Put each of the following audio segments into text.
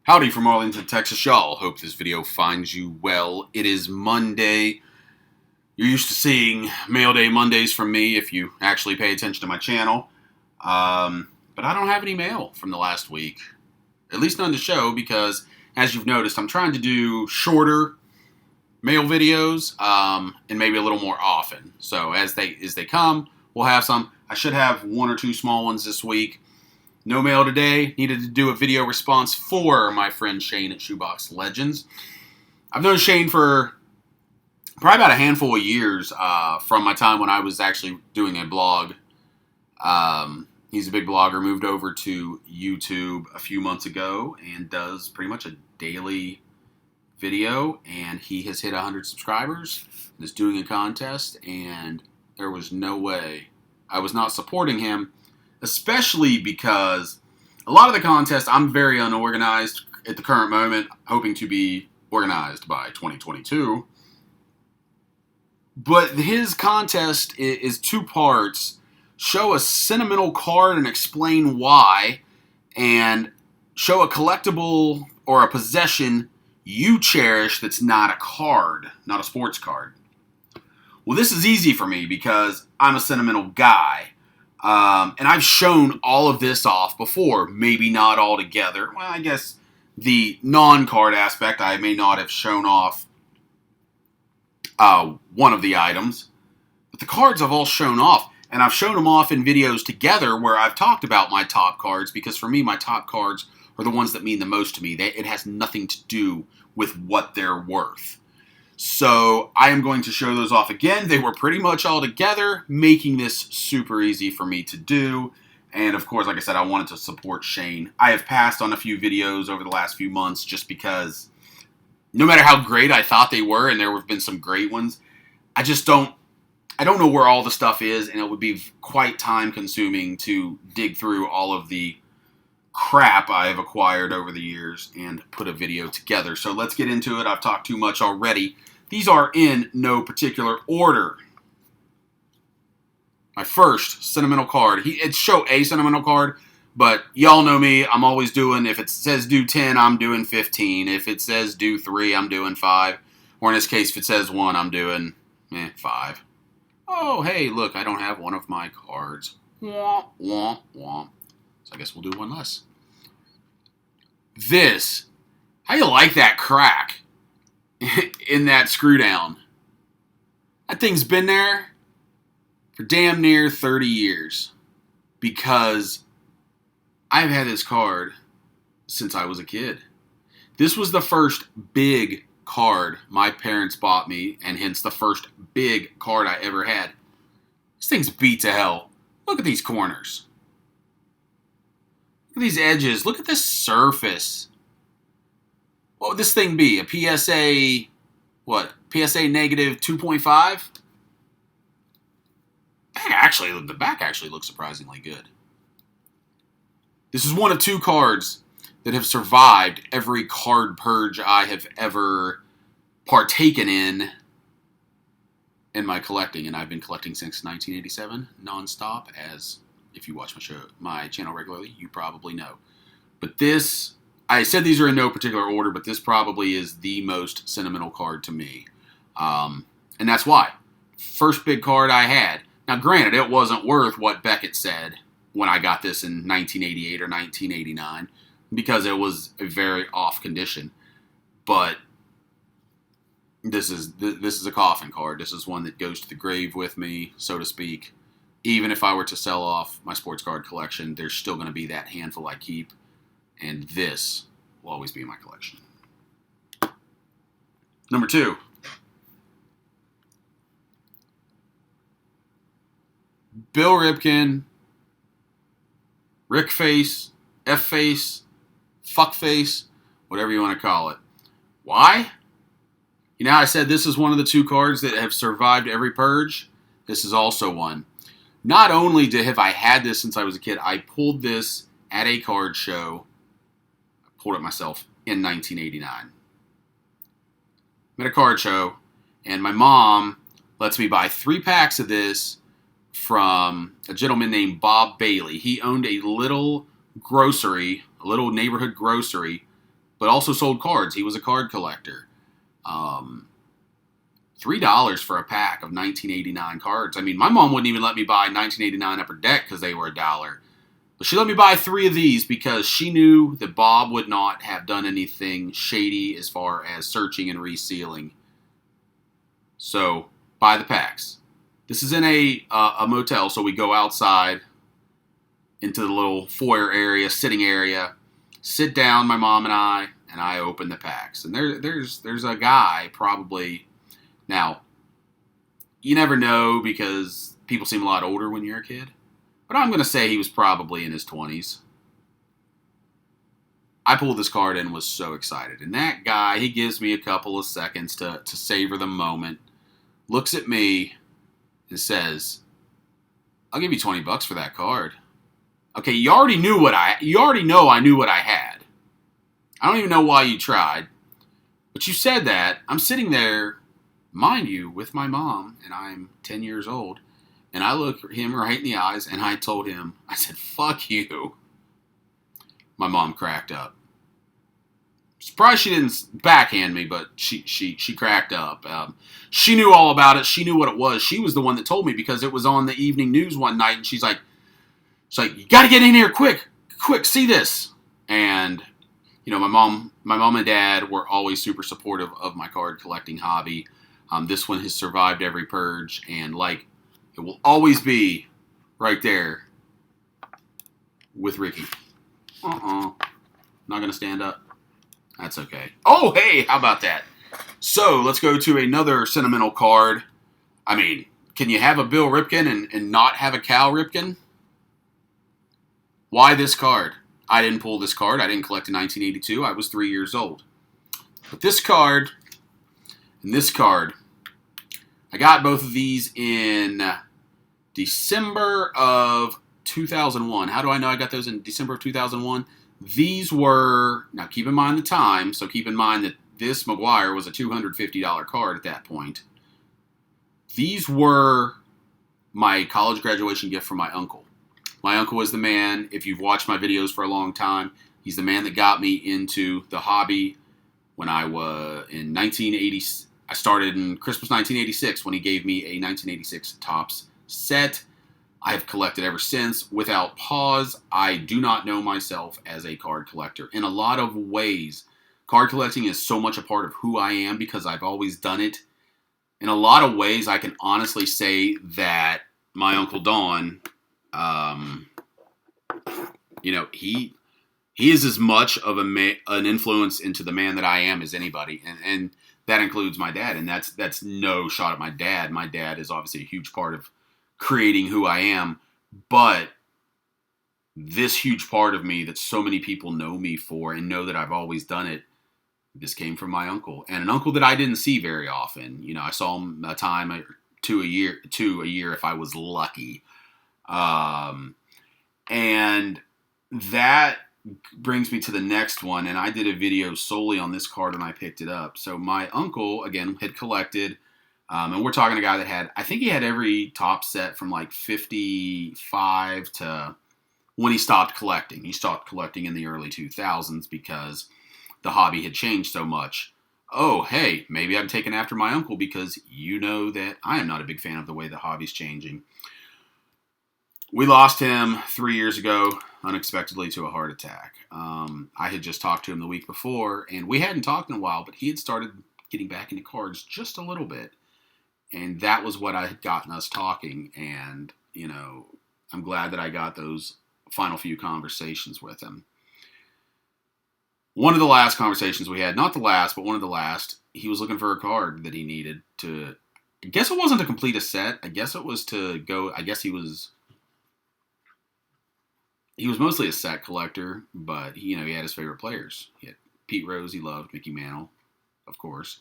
Howdy from Arlington, Texas, y'all. Hope this video finds you well. It is Monday. You're used to seeing Mail Day Mondays from me if you actually pay attention to my channel. But I don't have any mail from the last week. At least none to show because, as you've noticed, I'm trying to do shorter mail videos and maybe a little more often. So as they come, we'll have some. I should have one or two small ones this week. No mail today. Needed to do a video response for my friend Shane at Shoebox Legends. I've known Shane for probably about a handful of years from my time when I was actually doing a blog. He's a big blogger, moved over to YouTube a few months ago and does pretty much a daily video. And he has hit 100 subscribers and is doing a contest. And there was no way I was not supporting him. Especially because a lot of the contests, I'm very unorganized at the current moment, hoping to be organized by 2022. But his contest is two parts. Show a sentimental card and explain why, and show a collectible or a possession you cherish that's not a card, not a sports card. Well, this is easy for me because I'm a sentimental guy. And I've shown all of this off before, maybe not all together. Well, I guess the non-card aspect, I may not have shown off one of the items. But the cards I've all shown off, and I've shown them off in videos together where I've talked about my top cards, because for me, my top cards are the ones that mean the most to me. It has nothing to do with what they're worth. So I am going to show those off again. They were pretty much all together, making this super easy for me to do. And of course, like I said, I wanted to support Shane. I have passed on a few videos over the last few months just because no matter how great I thought they were, and there have been some great ones, I don't know where all the stuff is, and it would be quite time consuming to dig through all of the crap I have acquired over the years and put a video together. So let's get into it. I've talked too much already. These are in no particular order. My first sentimental card. It's show a sentimental card, but y'all know me. I'm always doing, if it says do 10, I'm doing 15. If it says do 3, I'm doing 5. Or in this case, if it says 1, I'm doing 5. Oh, hey, look, I don't have one of my cards. Womp, womp, womp. So I guess we'll do one less. This, how you like that crack in that screw down? That thing's been there for damn near 30 years because I've had this card since I was a kid. This was the first big card my parents bought me, and hence the first big card I ever had. This thing's beat to hell. Look at these corners. Look at these edges. Look at this surface. What would this thing be? A PSA, what? PSA negative 2.5? The back actually looks surprisingly good. This is one of two cards that have survived every card purge I have ever partaken in my collecting. And I've been collecting since 1987, nonstop, as if you watch my channel regularly, you probably know. But this, I said these are in no particular order, but this probably is the most sentimental card to me. And that's why. First big card I had. Now, granted, it wasn't worth what Beckett said when I got this in 1988 or 1989, because it was a very off condition. But this is a coffin card. This is one that goes to the grave with me, so to speak. Even if I were to sell off my sports card collection, there's still going to be that handful I keep. And this will always be in my collection. Number 2. Bill Ripken, Rick Face, F Face, Fuck Face, whatever you want to call it. Why? You know, I said this is one of the two cards that have survived every purge. This is also one. Not only have I had this since I was a kid, I pulled this at a card show. I pulled it myself in 1989. I'm at a card show, and my mom lets me buy 3 packs of this from a gentleman named Bob Bailey. He owned a little grocery, a little neighborhood grocery but also sold cards. He was a card collector. $3 for a pack of 1989 cards. I mean, my mom wouldn't even let me buy 1989 Upper Deck because they were $1. But she let me buy 3 of these because she knew that Bob would not have done anything shady as far as searching and resealing. So, buy the packs. This is in a motel, so we go outside into the little foyer area, sitting area, sit down, my mom and I open the packs. And there's a guy probably... Now, you never know because people seem a lot older when you're a kid. But I'm going to say he was probably in his 20s. I pulled this card and was so excited. And that guy, he gives me a couple of seconds to savor the moment. Looks at me and says, I'll give you $20 for that card. Okay, you already know I knew what I had. I don't even know why you tried. But you said that. I'm sitting there, mind you, with my mom, and I'm 10 years old. And I looked him right in the eyes, and I told him, I said, fuck you. My mom cracked up. Surprised she didn't backhand me, but she cracked up. She knew all about it. She knew what it was. She was the one that told me because it was on the evening news one night, and she's like, you got to get in here quick, see this. And you know, my mom and dad were always super supportive of my card collecting hobby. This one has survived every purge, and like, it will always be right there with Ricky. Not gonna stand up. That's okay. Oh, hey, how about that? So, let's go to another sentimental card. I mean, can you have a Bill Ripken and not have a Cal Ripken? Why this card? I didn't pull this card. I didn't collect in 1982. I was 3 years old. But this card and this card, I got both of these in December of 2001. How do I know I got those in December of 2001? These were, now keep in mind the time, so keep in mind that this McGuire was a $250 card at that point. These were my college graduation gift from my uncle. My uncle was the man, if you've watched my videos for a long time, he's the man that got me into the hobby when I was in 1980. I started in Christmas 1986 when he gave me a 1986 Topps set. I have collected ever since without pause. I do not know myself as a card collector. In a lot of ways, card collecting is so much a part of who I am because I've always done it. In a lot of ways, I can honestly say that my Uncle Don, you know, he is as much of an influence into the man that I am as anybody, and that includes my dad. And that's no shot at my dad. My dad is obviously a huge part of creating who I am, but this huge part of me that so many people know me for and know that I've always done it, this came from my uncle, and an uncle that I didn't see very often. You know, I saw him a time or two a year if I was lucky. And that brings me to the next one, and I did a video solely on this card when I picked it up. So my uncle, again, had collected, and we're talking a guy that had, I think he had every top set from like 55 to when he stopped collecting. He stopped collecting in the early 2000s because the hobby had changed so much. Oh, hey, maybe I'm taking after my uncle because you know that I am not a big fan of the way the hobby's changing. We lost him 3 years ago, unexpectedly, to a heart attack. I had just talked to him the week before, and we hadn't talked in a while, but he had started getting back into cards just a little bit. And that was what I had gotten us talking. And, you know, I'm glad that I got those final few conversations with him. One of the last conversations we had, not the last, but one of the last, he was looking for a card that he needed to, I guess it wasn't to complete a set. I guess it was to go, I guess he was mostly a set collector, but he had his favorite players. He had Pete Rose, he loved Mickey Mantle, of course.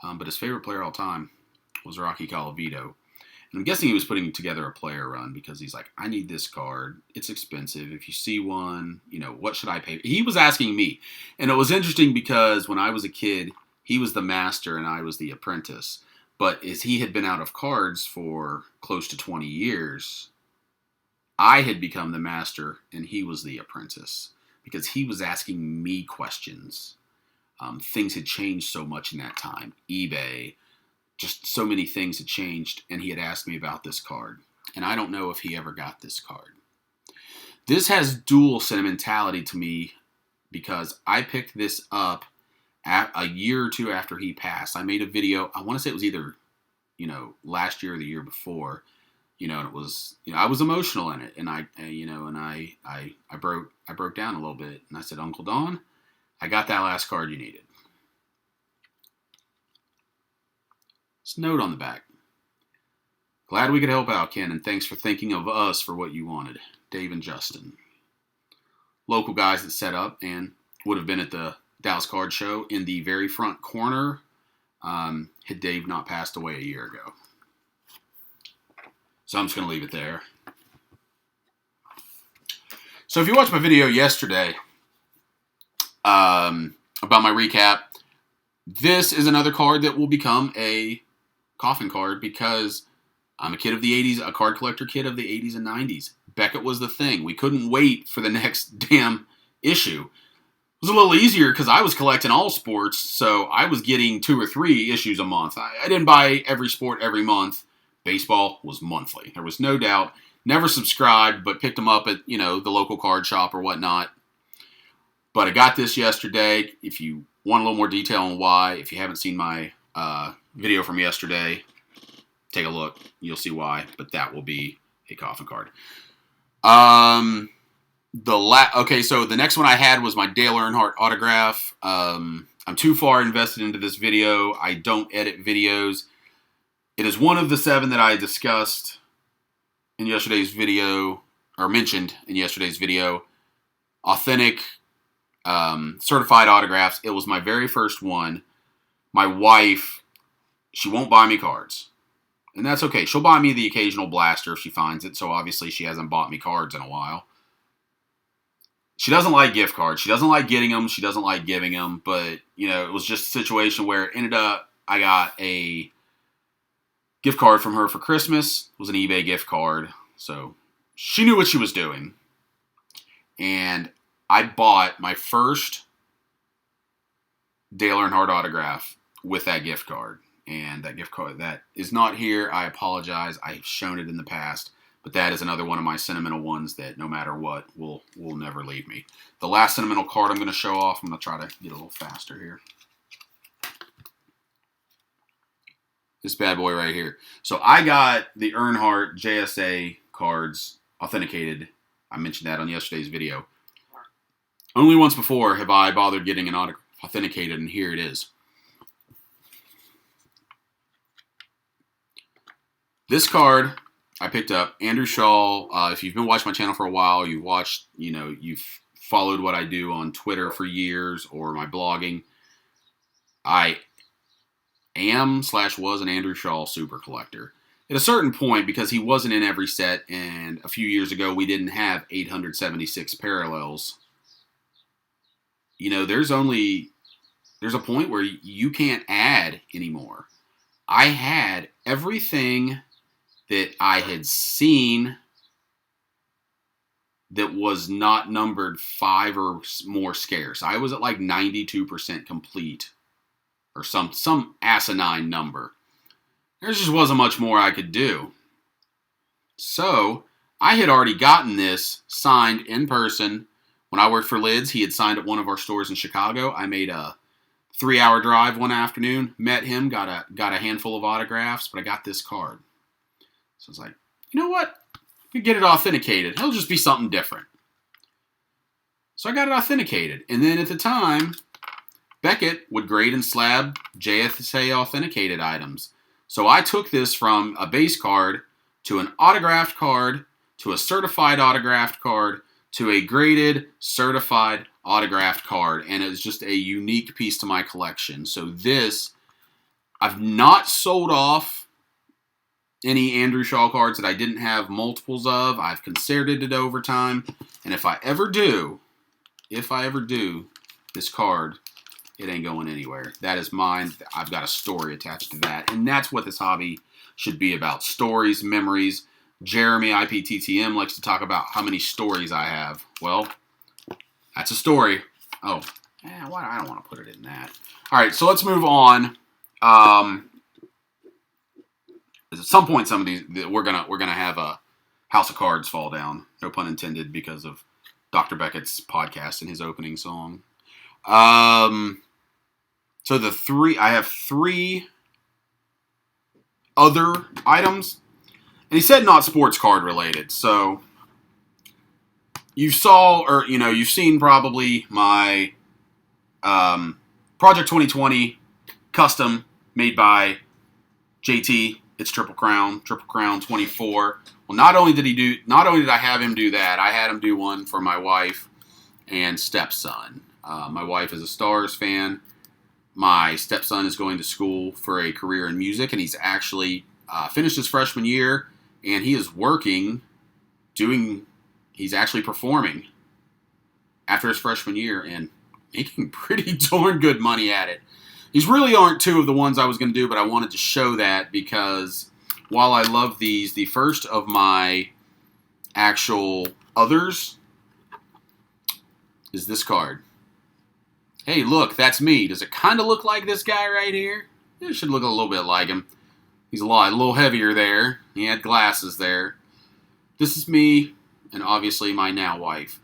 But his favorite player all time was Rocky Colavito. And I'm guessing he was putting together a player run because he's like, I need this card. It's expensive. If you see one, what should I pay? He was asking me. And it was interesting because when I was a kid, he was the master and I was the apprentice. But as he had been out of cards for close to 20 years, I had become the master and he was the apprentice because he was asking me questions Things had changed so much in that time. eBay, just so many things had changed, and he had asked me about this card. And I don't know if he ever got this card. This has dual sentimentality to me because I picked this up a year or two after he passed. I made a video, I want to say it was either, last year or the year before, and it was, I was emotional in it, and I broke down a little bit, and I said, Uncle Don, I got that last card you needed. This note on the back. Glad we could help out, Ken, and thanks for thinking of us for what you wanted. Dave and Justin. Local guys that set up and would have been at the Dallas Card Show in the very front corner had Dave not passed away a year ago. So I'm just going to leave it there. So if you watched my video yesterday about my recap, this is another card that will become a coffin card because I'm a kid of the 80s, a card collector kid of the 80s and 90s. Beckett was the thing. We couldn't wait for the next damn issue. It was a little easier because I was collecting all sports, so I was getting 2 or 3 issues a month. I didn't buy every sport every month. Baseball was monthly. There was no doubt. Never subscribed, but picked them up at, the local card shop or whatnot. But I got this yesterday. If you want a little more detail on why, if you haven't seen my video from yesterday, take a look. You'll see why. But that will be a coffin card. Okay, so the next one I had was my Dale Earnhardt autograph. I'm too far invested into this video. I don't edit videos. It is one of the 7 that I discussed in yesterday's video, or mentioned in yesterday's video. Authentic, certified autographs. It was my very first one. My wife, she won't buy me cards. And that's okay. She'll buy me the occasional blaster if she finds it. So obviously she hasn't bought me cards in a while. She doesn't like gift cards. She doesn't like getting them. She doesn't like giving them. But, it was just a situation where it ended up I got a gift card from her for Christmas. It was an eBay gift card. So she knew what she was doing. And I bought my first Dale Earnhardt autograph with that gift card. And that gift card that is not here. I apologize. I've shown it in the past. But that is another one of my sentimental ones that no matter what will never leave me. The last sentimental card I'm going to show off. I'm going to try to get a little faster here. This bad boy right here. So I got the Earnhardt JSA cards authenticated. I mentioned that on yesterday's video. Only once before have I bothered getting an autograph authenticated, and here it is. This card I picked up, Andrew Shaw. If you've been watching my channel for a while, you've watched, you've followed what I do on Twitter for years or my blogging. I was an Andrew Shaw super collector. At a certain point, because he wasn't in every set, and a few years ago we didn't have 876 parallels, there's a point where you can't add anymore. I had everything that I had seen that was not numbered 5 or more scarce. I was at like 92% complete or some asinine number. There just wasn't much more I could do. So I had already gotten this signed in person. When I worked for Lids, he had signed at one of our stores in Chicago. I made a 3-hour drive one afternoon, met him, got a handful of autographs, but I got this card. So I was like, you know what? I could get it authenticated. It'll just be something different. So I got it authenticated. And then at the time, Beckett would grade and slab JSA authenticated items. So I took this from a base card to an autographed card to a certified autographed card to a graded certified autographed card. And it's just a unique piece to my collection. So this, I've not sold off any Andrew Shaw cards that I didn't have multiples of. I've considered it over time. And if I ever do, this card, it ain't going anywhere. That is mine. I've got a story attached to that. And that's what this hobby should be about. Stories, memories. Jeremy, IPTTM, likes to talk about how many stories I have. Well, that's a story. Oh, why why I don't want to put it in that. All right, so let's move on. At some point, some of these we're gonna have a House of Cards fall down. No pun intended, because of Dr. Beckett's podcast and his opening song. So I have three other items, and he said not sports card related. So you've seen probably my Project 2020 custom made by JT. It's Triple Crown 24. Well, not only did I have him do that, I had him do one for my wife and stepson. My wife is a Stars fan. My stepson is going to school for a career in music, and he's actually finished his freshman year, and he is he's actually performing after his freshman year and making pretty darn good money at it. These really aren't two of the ones I was going to do, but I wanted to show that because while I love these, the first of my actual others is this card. Hey, look, that's me. Does it kind of look like this guy right here? It should look a little bit like him. He's a little heavier there. He had glasses there. This is me, and obviously my now wife.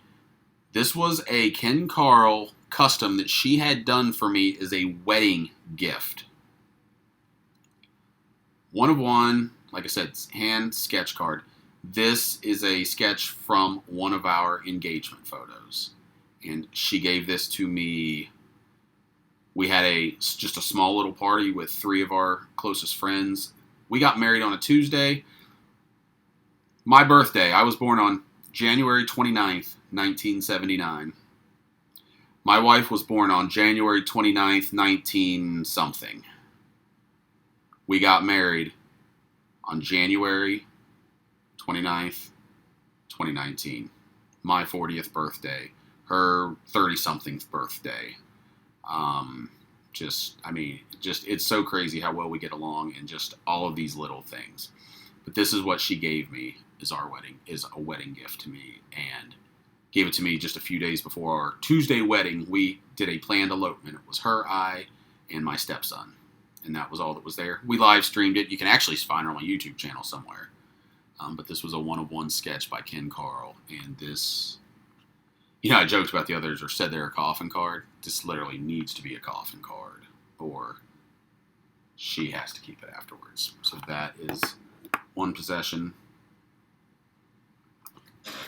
This was a Ken Carl custom that she had done for me as a wedding gift. One of one, like I said, hand sketch card. This is a sketch from one of our engagement photos. And she gave this to me. We had just a small little party with three of our closest friends. We got married on a Tuesday. My birthday, I was born on January 29th, 1979. My wife was born on January 29th, 19-something. We got married on January 29th, 2019. My 40th birthday. Her 30-somethingth birthday. It's so crazy how well we get along and just all of these little things. But this is what she gave me is a wedding gift to me, and gave it to me just a few days before our Tuesday wedding. We did a planned elopement. It was her, I, and my stepson. And that was all that was there. We live streamed it. You can actually find her on my YouTube channel somewhere. But this was a one-of-one sketch by Ken Carl. And this, I joked about the others or said they're a coffin card. This literally needs to be a coffin card, or she has to keep it afterwards. So that is one possession.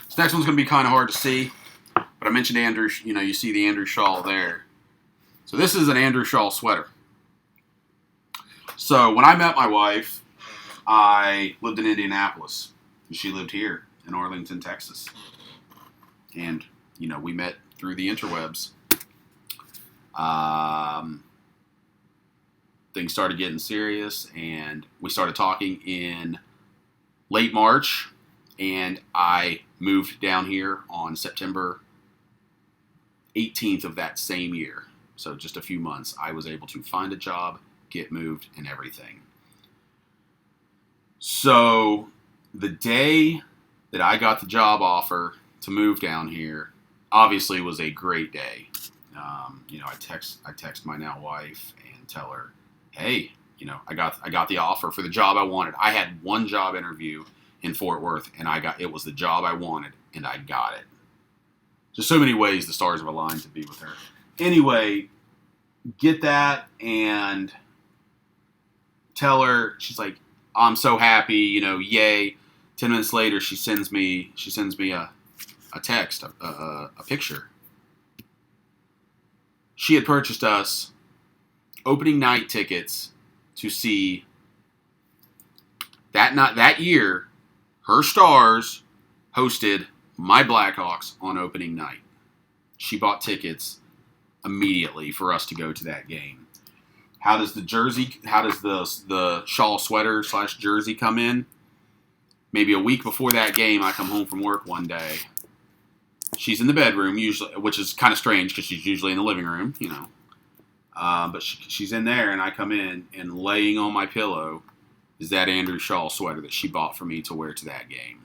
This next one's going to be kind of hard to see, but I mentioned Andrew, you see the Andrew Shaw there. So this is an Andrew Shaw sweater. So when I met my wife, I lived in Indianapolis, and she lived here in Arlington, Texas. And, we met through the interwebs. Things started getting serious, and we started talking in late March. And I moved down here on September 18th of that same year. So just a few months, I was able to find a job, get moved, and everything. So the day that I got the job offer to move down here, obviously was a great day. I text my now wife and tell her, hey, I got the offer for the job I wanted. I had one job interview in Fort Worth, and it was the job I wanted, and I got it. Just so many ways the stars have aligned to be with her. Anyway, get that and tell her, she's like, I'm so happy, yay. 10 minutes later, she sends me a text, a picture. She had purchased us opening night tickets to see that year. Her Stars hosted my Blackhawks on opening night. She bought tickets immediately for us to go to that game. How does the shawl sweater / jersey come in? Maybe a week before that game, I come home from work one day. She's in the bedroom, usually, which is kind of strange because she's usually in the living room, But she's in there, and I come in, and laying on my pillow is that Andrew Shaw sweater that she bought for me to wear to that game.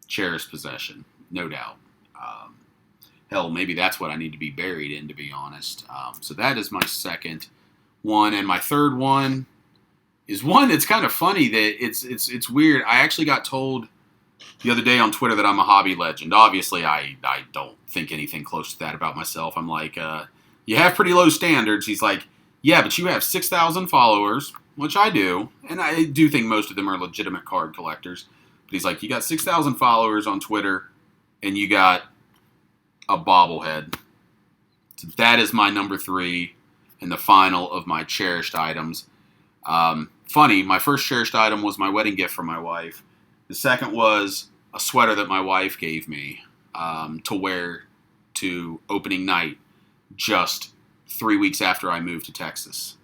Cherished possession, no doubt. Hell, maybe that's what I need to be buried in, to be honest. So that is my second one. And my third one is one that's kind of funny that it's weird. I actually got told the other day on Twitter that I'm a hobby legend. Obviously, I don't think anything close to that about myself. I'm like, you have pretty low standards. He's like, yeah, but you have 6,000 followers, which I do. And I do think most of them are legitimate card collectors. But he's like, you got 6,000 followers on Twitter, and you got a bobblehead. So that is my number 3 and the final of my cherished items. Funny, my first cherished item was my wedding gift from my wife. The second was a sweater that my wife gave me to wear to opening night just 3 weeks after I moved to Texas.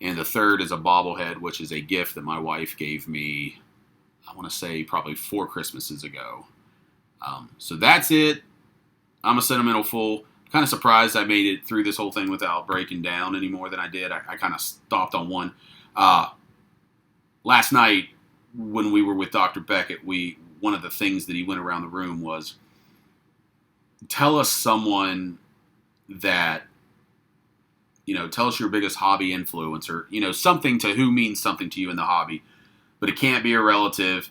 And the third is a bobblehead, which is a gift that my wife gave me, I want to say probably 4 Christmases ago. So that's it. I'm a sentimental fool. Kind of surprised I made it through this whole thing without breaking down any more than I did. I kind of stopped on one. Last night, when we were with Dr. Beckett, one of the things that he went around the room was, tell us someone that, tell us your biggest hobby influencer, something to who means something to you in the hobby. But it can't be a relative.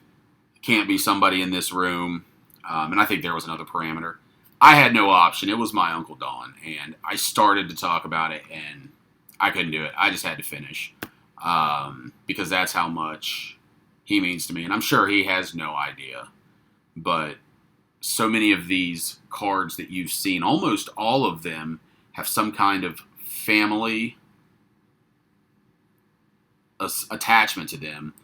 It can't be somebody in this room. And I think there was another parameter. I had no option. It was my Uncle Don. And I started to talk about it, and I couldn't do it. I just had to finish. Because that's how much he means to me. And I'm sure he has no idea. But so many of these cards that you've seen, almost all of them have some kind of family attachment to them.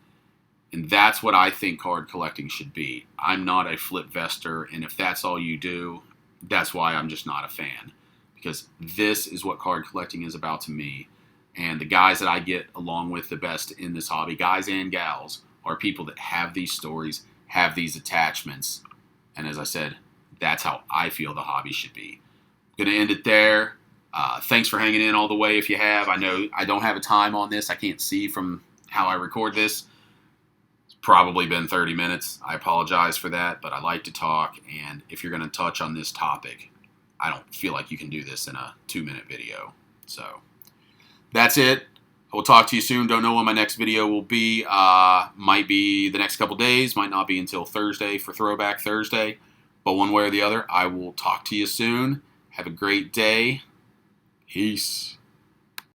And that's what I think card collecting should be. I'm not a flip vester, and if that's all you do, that's why I'm just not a fan. Because this is what card collecting is about to me. And the guys that I get along with the best in this hobby, guys and gals, are people that have these stories, have these attachments. And as I said, that's how I feel the hobby should be. I'm going to end it there. Thanks for hanging in all the way if you have. I know I don't have a time on this. I can't see from how I record this. It's probably been 30 minutes. I apologize for that, but I like to talk. And if you're going to touch on this topic, I don't feel like you can do this in a 2-minute video. So that's it. I will talk to you soon. Don't know when my next video will be. Might be the next couple days. Might not be until Thursday for Throwback Thursday. But one way or the other, I will talk to you soon. Have a great day. Peace.